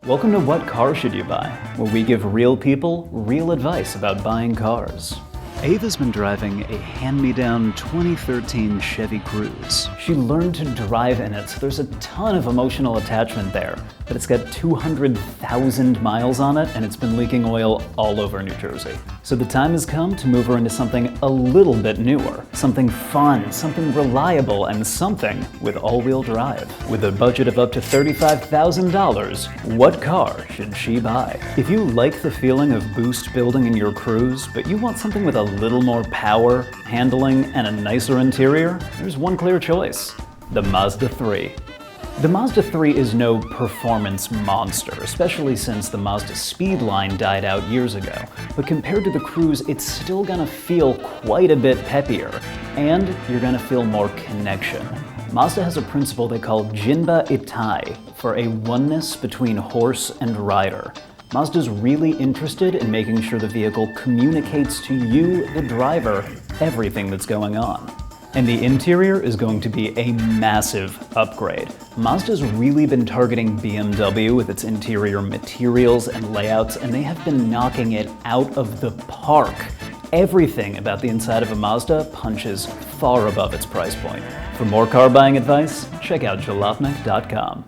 Welcome to What Car Should You Buy, where we give real people real advice about buying cars. Ava's been driving a hand-me-down 2013 Chevy Cruze. She learned to drive in it, so there's a ton of emotional attachment there. But it's got 200,000 miles on it, and it's been leaking oil all over New Jersey. So the time has come to move her into something a little bit newer. Something fun, something reliable, and something with all-wheel drive. With a budget of up to $35,000, what car should she buy? If you like the feeling of boost building in your Cruze, but you want something with a little more power, handling, and a nicer interior, there's one clear choice: the Mazda 3. The Mazda 3 is no performance monster, especially since the Mazda Speed line died out years ago. But compared to the Cruze, it's still gonna feel quite a bit peppier, and you're gonna feel more connection. Mazda has a principle they call Jinba Itai, for a oneness between horse and rider. Mazda's really interested in making sure the vehicle communicates to you, the driver, everything that's going on. And the interior is going to be a massive upgrade. Mazda's really been targeting BMW with its interior materials and layouts, and they have been knocking it out of the park. Everything about the inside of a Mazda punches far above its price point. For more car buying advice, check out Jalopnik.com.